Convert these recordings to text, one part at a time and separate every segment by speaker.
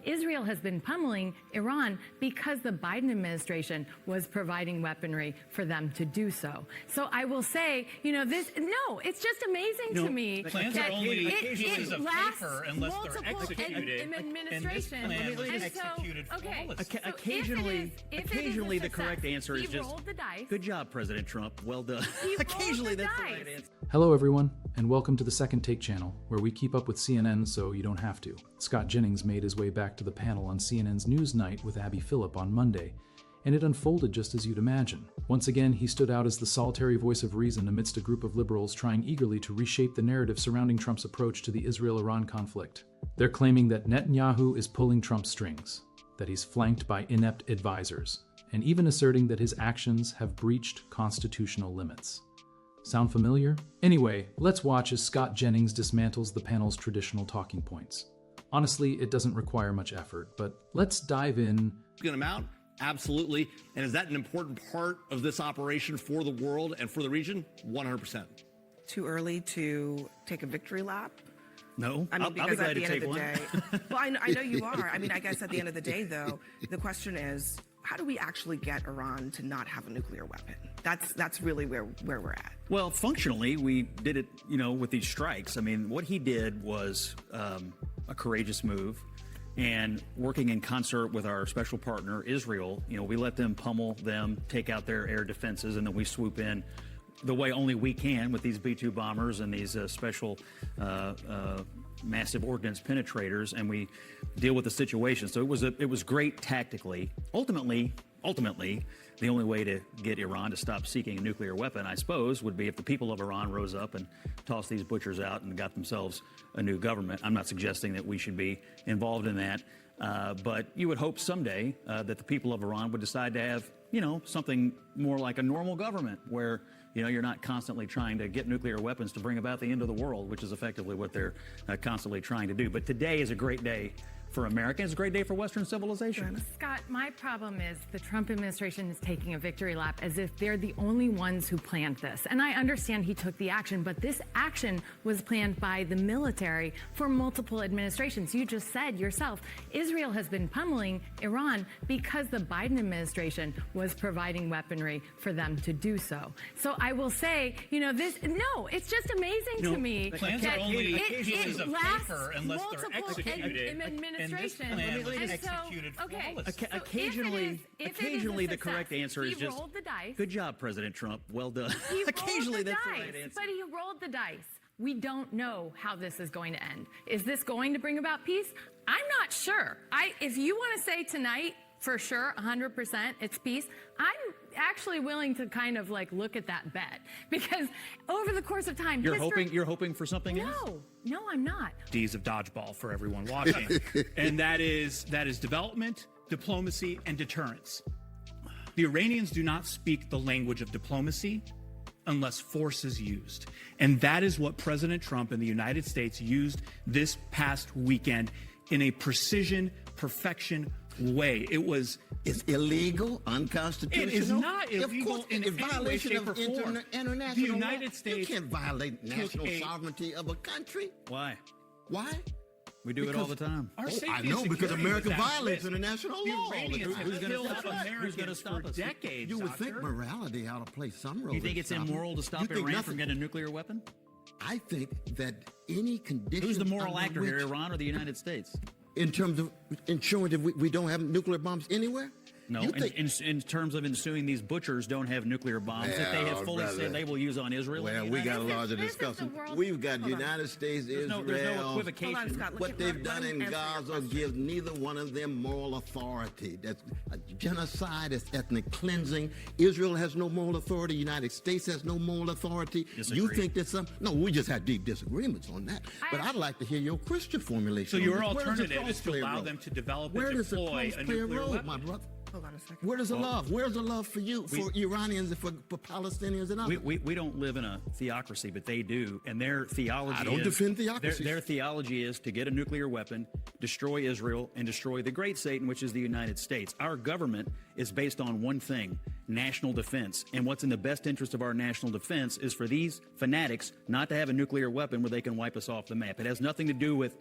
Speaker 1: Israel has been pummeling Iran because the Biden administration was providing weaponry for them to do so. So I will say, it's just amazing to me
Speaker 2: plans
Speaker 1: that
Speaker 2: are only
Speaker 1: it
Speaker 2: of
Speaker 1: lasts
Speaker 2: paper unless they're executed.
Speaker 1: administration.
Speaker 2: And this plan was executed flawlessly.
Speaker 3: Occasionally the correct answer is just,
Speaker 1: rolled the dice.
Speaker 3: good job, President Trump. Well done.
Speaker 1: Occasionally
Speaker 3: that's the right answer.
Speaker 4: Hello everyone, and welcome to the Second Take channel, where we keep up with CNN so you don't have to. Scott Jennings made his way back to the panel on CNN's Newsnight with Abby Phillip on Monday, and it unfolded just as you'd imagine. Once again, he stood out as the solitary voice of reason amidst a group of liberals trying eagerly to reshape the narrative surrounding Trump's approach to the Israel-Iran conflict. They're claiming that Netanyahu is pulling Trump's strings, that he's flanked by inept advisors, and even asserting that his actions have breached constitutional limits. Sound familiar? Anyway, let's watch as Scott Jennings dismantles the panel's traditional talking points. Honestly, it doesn't require much effort, but let's dive in.
Speaker 5: Going to mount? Absolutely. And is that an important part of this operation for the world and for the region? 100%.
Speaker 6: Too early to take a victory lap?
Speaker 3: No,
Speaker 6: I'll be glad to take one. Well, I know you are. I mean, I guess at the end of the day, though, the question is, how do we actually get Iran to not have a nuclear weapon? That's really where we're at.
Speaker 3: Well, functionally, we did it, with these strikes. I mean, what he did was a courageous move. And working in concert with our special partner, Israel, we let them pummel them, take out their air defenses, and then we swoop in the way only we can with these B-2 bombers and these special massive ordnance penetrators, and we deal with the situation. So it was great tactically. Ultimately, the only way to get Iran to stop seeking a nuclear weapon, I suppose, would be if the people of Iran rose up and tossed these butchers out and got themselves a new government. I'm not suggesting that we should be involved in that, but you would hope someday that the people of Iran would decide to have, something more like a normal government where, you're not constantly trying to get nuclear weapons to bring about the end of the world, which is effectively what they're constantly trying to do. But today is a great day for America. It's a great day for Western civilization.
Speaker 1: Scott, my problem is the Trump administration is taking a victory lap as if they're the only ones who planned this. And I understand he took the action, but this action was planned by the military for multiple administrations. You just said yourself, Israel has been pummeling Iran because the Biden administration was providing weaponry for them to do so. So I will say, it's just amazing to me
Speaker 2: plans
Speaker 1: that
Speaker 2: are only
Speaker 1: it
Speaker 2: of
Speaker 1: lasts
Speaker 2: paper unless they're
Speaker 1: multiple
Speaker 2: executed.
Speaker 1: administration.
Speaker 2: And this plan was executed flawlessly.
Speaker 3: Occasionally the correct answer is just,
Speaker 1: rolled the dice.
Speaker 3: Good job, President Trump. Well done.
Speaker 1: Occasionally
Speaker 3: that's the right answer.
Speaker 1: But he rolled the dice. We don't know how this is going to end. Is this going to bring about peace? I'm not sure. If you want to say tonight, for sure, 100%, it's peace. I'm actually willing to kind of look at that bet, because over the course of time,
Speaker 3: you're hoping for something else?
Speaker 1: No, I'm not.
Speaker 2: D's of dodgeball for everyone watching, and that is development, diplomacy, and deterrence. The Iranians do not speak the language of diplomacy unless force is used, and that is what President Trump and the United States used this past weekend in a precision, perfection way.
Speaker 7: It's illegal, unconstitutional.
Speaker 2: It is not illegal in any way,
Speaker 7: violation
Speaker 2: shape, or
Speaker 7: of
Speaker 2: form.
Speaker 7: international
Speaker 2: The United States
Speaker 7: You can't violate national sovereignty of a country.
Speaker 3: Why?
Speaker 7: Why?
Speaker 3: We do it all the time.
Speaker 2: Our safety
Speaker 7: I know,
Speaker 2: and
Speaker 7: because
Speaker 2: security
Speaker 7: America
Speaker 2: is at
Speaker 7: violates
Speaker 2: risk.
Speaker 7: international
Speaker 2: The
Speaker 7: law.
Speaker 2: Iranians have
Speaker 3: Who's gonna
Speaker 2: killed
Speaker 3: stop us? Who's
Speaker 2: Americans
Speaker 3: gonna stop
Speaker 2: for
Speaker 3: us?
Speaker 2: decades.
Speaker 7: You would think
Speaker 2: Doctor.
Speaker 7: morality ought to play some role.
Speaker 3: You think it's immoral to stop Iran from getting a nuclear weapon?
Speaker 7: I think that any condition.
Speaker 3: Who's the moral actor here, Iran or the United States?
Speaker 7: In terms of ensuring that we don't have nuclear bombs anywhere?
Speaker 3: No, in terms of ensuing these butchers don't have nuclear bombs that they have fully said they will use on Israel.
Speaker 7: Well, we got a larger discussion. We've got United States, Israel.
Speaker 3: There's no equivocation.
Speaker 6: Scott,
Speaker 7: what they've done in Gaza gives neither one of them moral authority. That's a genocide. It's ethnic cleansing. Israel has no moral authority. The United States has no moral authority.
Speaker 3: Disagree.
Speaker 7: You think that's some? No, we just had deep disagreements on that. But I'd like to hear your Christian formulation.
Speaker 2: So your
Speaker 7: on this.
Speaker 2: alternative is to allow them to develop and deploy a nuclear weapon.
Speaker 7: My brother?
Speaker 6: Hold on a second.
Speaker 7: Where's the love? Where's the love for you, for Iranians, and for Palestinians and others?
Speaker 3: We don't live in a theocracy, but they do, and their theology.
Speaker 7: I don't defend theocracy.
Speaker 3: Their theology is to get a nuclear weapon, destroy Israel, and destroy the great Satan, which is the United States. Our government is based on one thing: national defense. And what's in the best interest of our national defense is for these fanatics not to have a nuclear weapon where they can wipe us off the map. It has nothing to do with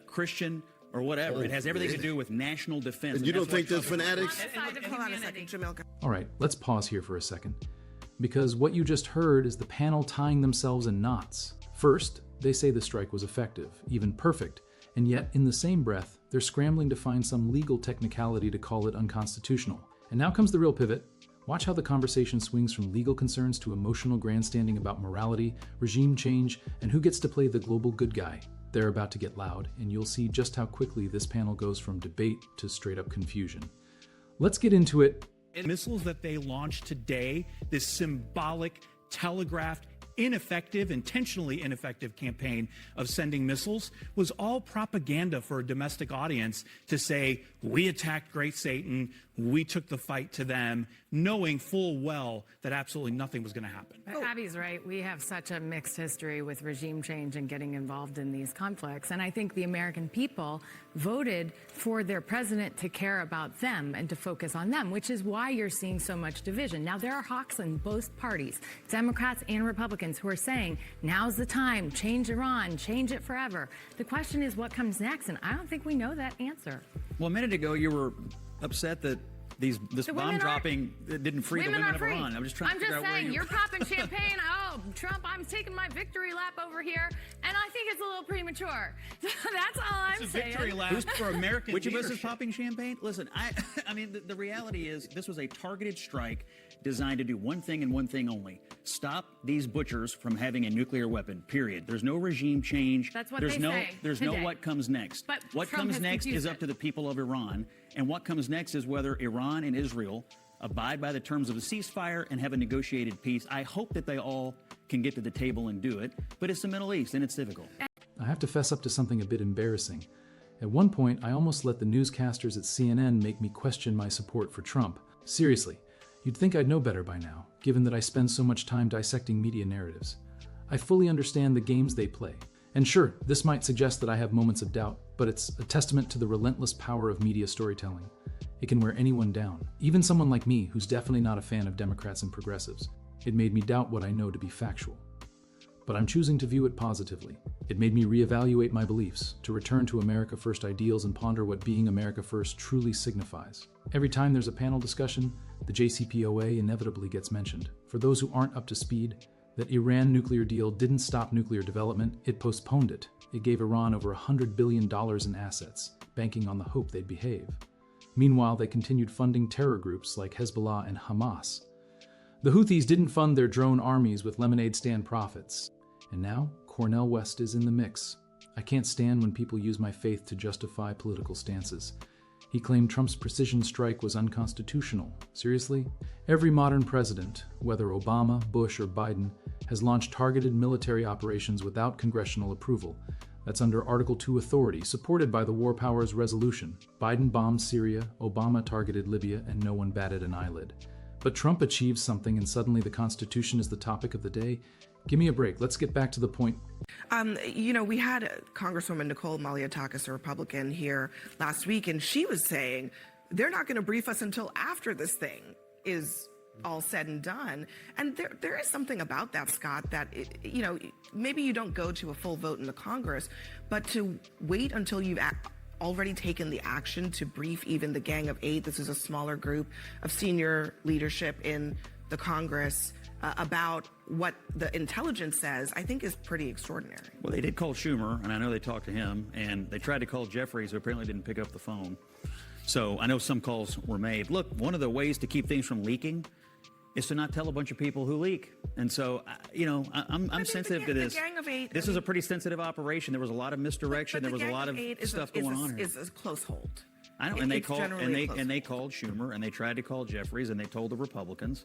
Speaker 3: Christian or whatever. It has everything to do with national defense.
Speaker 7: And you don't think there's fanatics?
Speaker 6: Hold on a second, Jamil.
Speaker 4: All right, let's pause here for a second, because what you just heard is the panel tying themselves in knots. First, they say the strike was effective, even perfect, and yet in the same breath, they're scrambling to find some legal technicality to call it unconstitutional. And now comes the real pivot. Watch how the conversation swings from legal concerns to emotional grandstanding about morality, regime change, and who gets to play the global good guy. They're about to get loud, and you'll see just how quickly this panel goes from debate to straight-up confusion. Let's get into it.
Speaker 2: Missiles that they launched today, this symbolic, telegraphed, ineffective, intentionally ineffective campaign of sending missiles was all propaganda for a domestic audience to say, we attacked Great Satan, we took the fight to them, knowing full well that absolutely nothing was going to happen.
Speaker 1: But Abby's right. We have such a mixed history with regime change and getting involved in these conflicts. And I think the American people voted for their president to care about them and to focus on them, which is why you're seeing so much division. Now, there are hawks in both parties, Democrats and Republicans, who are saying, now's the time, change Iran, change it forever. The question is what comes next, and I don't think we know that answer.
Speaker 3: Well, a minute ago, you were upset that this bomb dropping didn't free the women of Iran. I'm just trying to figure out where
Speaker 1: you're popping champagne. Oh, Trump, I'm taking my victory lap over here, and I think it's a little premature. That's all I'm saying.
Speaker 2: Victory lap for American
Speaker 3: Which of us
Speaker 2: leadership.
Speaker 3: is popping champagne? Listen, I mean, the reality is this was a targeted strike designed to do one thing and one thing only: stop these butchers from having a nuclear weapon. Period. There's no regime change.
Speaker 1: That's what
Speaker 3: there's
Speaker 1: they say
Speaker 3: There's
Speaker 1: today.
Speaker 3: no what comes next.
Speaker 1: But
Speaker 3: what
Speaker 1: Trump
Speaker 3: comes
Speaker 1: has
Speaker 3: next
Speaker 1: confused
Speaker 3: is up
Speaker 1: it.
Speaker 3: to the people of Iran, and what comes next is whether Iran and Israel abide by the terms of the ceasefire and have a negotiated peace. I hope that they all can get to the table and do it, but it's the Middle East and it's difficult.
Speaker 4: I have to fess up to something a bit embarrassing. At one point, I almost let the newscasters at CNN make me question my support for Trump. Seriously, you'd think I'd know better by now, given that I spend so much time dissecting media narratives. I fully understand the games they play. And sure, this might suggest that I have moments of doubt, but it's a testament to the relentless power of media storytelling. It can wear anyone down, even someone like me who's definitely not a fan of Democrats and progressives. It made me doubt what I know to be factual. But I'm choosing to view it positively. It made me reevaluate my beliefs, to return to America First ideals and ponder what being America First truly signifies. Every time there's a panel discussion, the JCPOA inevitably gets mentioned. For those who aren't up to speed, that Iran nuclear deal didn't stop nuclear development, it postponed it. It gave Iran over $100 billion in assets, banking on the hope they'd behave. Meanwhile, they continued funding terror groups like Hezbollah and Hamas. The Houthis didn't fund their drone armies with lemonade stand profits. And now, Cornel West is in the mix. I can't stand when people use my faith to justify political stances. He claimed Trump's precision strike was unconstitutional. Seriously? Every modern president, whether Obama, Bush, or Biden, has launched targeted military operations without congressional approval. That's under Article 2 authority, supported by the War Powers Resolution. Biden bombed Syria, Obama targeted Libya, and no one batted an eyelid. But Trump achieves something and suddenly the Constitution is the topic of the day? Give me a break. Let's get back to the point.
Speaker 6: We had Congresswoman Nicole Malliotakis, a Republican, here last week, and she was saying they're not going to brief us until after this thing is all said and done. And there is something about that, Scott, that, maybe you don't go to a full vote in the Congress, but to wait until you've already taken the action to brief even the Gang of Eight, this is a smaller group of senior leadership in the Congress, about what the intelligence says, I think is pretty extraordinary.
Speaker 3: Well, they did call Schumer, and I know they talked to him, and they tried to call Jeffries, who apparently didn't pick up the phone. So I know some calls were made. Look, one of the ways to keep things from leaking is to not tell a bunch of people who leak. And so, I'm sensitive to this.
Speaker 6: The Gang of Eight,
Speaker 3: this is a pretty sensitive operation. There was a lot of misdirection. There was a lot of stuff going on here.
Speaker 6: It's a close hold.
Speaker 3: I know, and they called Schumer, and they tried to call Jeffries, and they told the Republicans.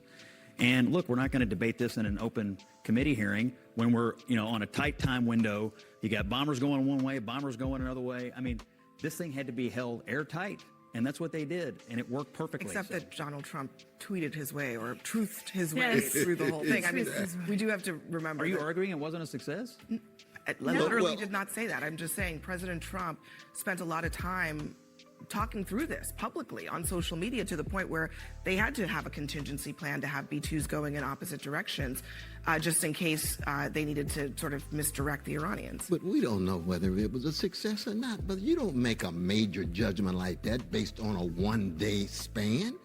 Speaker 3: And look, we're not going to debate this in an open committee hearing when we're, on a tight time window. You got bombers going one way, bombers going another way. I mean, this thing had to be held airtight, and that's what they did, and it worked perfectly.
Speaker 6: Except that Donald Trump tweeted his way or truthed his way through the whole thing. I mean, we do have to remember.
Speaker 3: Are you arguing it wasn't a success?
Speaker 6: Literally did not say that. I'm just saying President Trump spent a lot of time talking through this publicly on social media to the point where they had to have a contingency plan to have B-2s going in opposite directions, just in case they needed to sort of misdirect the Iranians.
Speaker 7: But we don't know whether it was a success or not. But you don't make a major judgment like that based on a one-day span.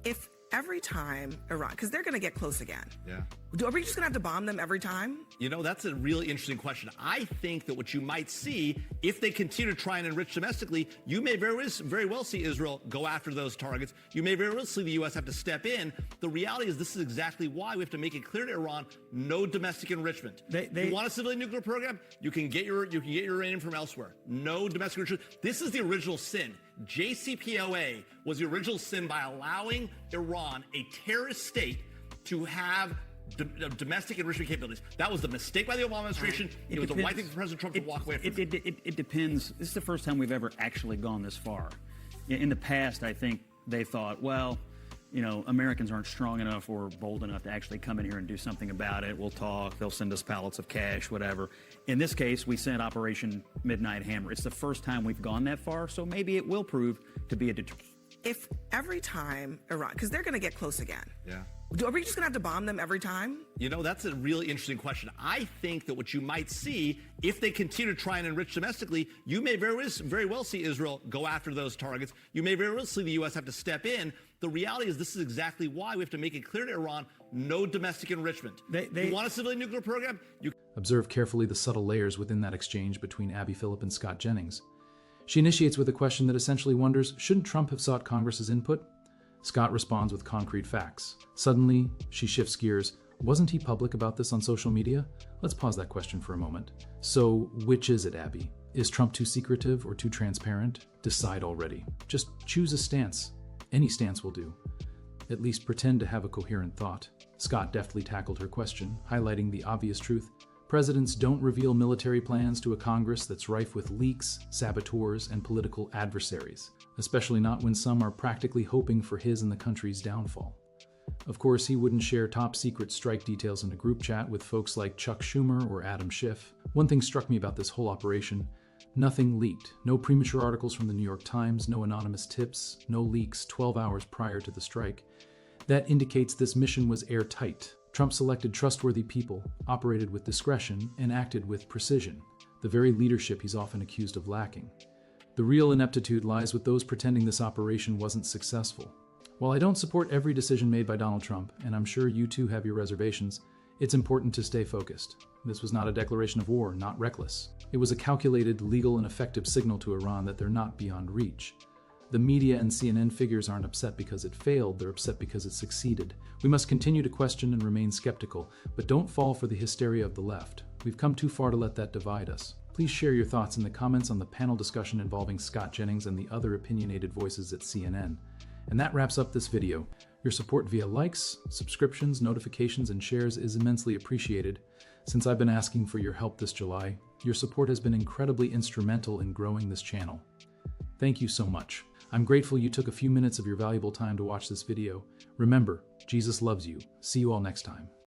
Speaker 6: If every time Iran, because they're going to get close again.
Speaker 5: Yeah.
Speaker 6: Are we just going to have to bomb them every time?
Speaker 5: You know, that's a really interesting question. I think that what you might see, if they continue to try and enrich domestically, you may very well see Israel go after those targets. You may very well see the U.S. have to step in. The reality is this is exactly why we have to make it clear to Iran, no domestic enrichment. You want a civilian nuclear program? You can get your uranium from elsewhere. No domestic enrichment. This is the original sin. JCPOA was the original sin by allowing Iran, a terrorist state, to have domestic enrichment capabilities. That was the mistake by the Obama administration. It was the right thing for President Trump to walk away from.
Speaker 3: It depends. This is the first time we've ever actually gone this far. In the past, I think they thought, well, you know, Americans aren't strong enough or bold enough to actually come in here and do something about it. We'll talk. They'll send us pallets of cash, whatever. In this case, we sent Operation Midnight Hammer. It's the first time we've gone that far, so maybe it will prove to be a deterrent.
Speaker 6: If every time Iran, because they're going to get close again.
Speaker 5: Yeah.
Speaker 6: Are we just going to have to bomb them every time?
Speaker 5: You know, that's a really interesting question. I think that what you might see, if they continue to try and enrich domestically, you may very well see Israel go after those targets. You may very well see the U.S. have to step in. The reality is this is exactly why we have to make it clear to Iran, no domestic enrichment. You want a civilian nuclear program?
Speaker 4: Observe carefully the subtle layers within that exchange between Abby Phillip and Scott Jennings. She initiates with a question that essentially wonders, shouldn't Trump have sought Congress's input? Scott responds with concrete facts. Suddenly, she shifts gears. Wasn't he public about this on social media? Let's pause that question for a moment. So, which is it, Abby? Is Trump too secretive or too transparent? Decide already. Just choose a stance. Any stance will do. At least pretend to have a coherent thought. Scott deftly tackled her question, highlighting the obvious truth. Presidents don't reveal military plans to a Congress that's rife with leaks, saboteurs, and political adversaries, especially not when some are practically hoping for his and the country's downfall. Of course, he wouldn't share top-secret strike details in a group chat with folks like Chuck Schumer or Adam Schiff. One thing struck me about this whole operation: nothing leaked. No premature articles from the New York Times, no anonymous tips, no leaks 12 hours prior to the strike. That indicates this mission was airtight. Trump selected trustworthy people, operated with discretion, and acted with precision, the very leadership he's often accused of lacking. The real ineptitude lies with those pretending this operation wasn't successful. While I don't support every decision made by Donald Trump, and I'm sure you too have your reservations, it's important to stay focused. This was not a declaration of war, not reckless. It was a calculated, legal, and effective signal to Iran that they're not beyond reach. The media and CNN figures aren't upset because it failed, they're upset because it succeeded. We must continue to question and remain skeptical, but don't fall for the hysteria of the left. We've come too far to let that divide us. Please share your thoughts in the comments on the panel discussion involving Scott Jennings and the other opinionated voices at CNN. And that wraps up this video. Your support via likes, subscriptions, notifications, and shares is immensely appreciated. Since I've been asking for your help this July, your support has been incredibly instrumental in growing this channel. Thank you so much. I'm grateful you took a few minutes of your valuable time to watch this video. Remember, Jesus loves you. See you all next time.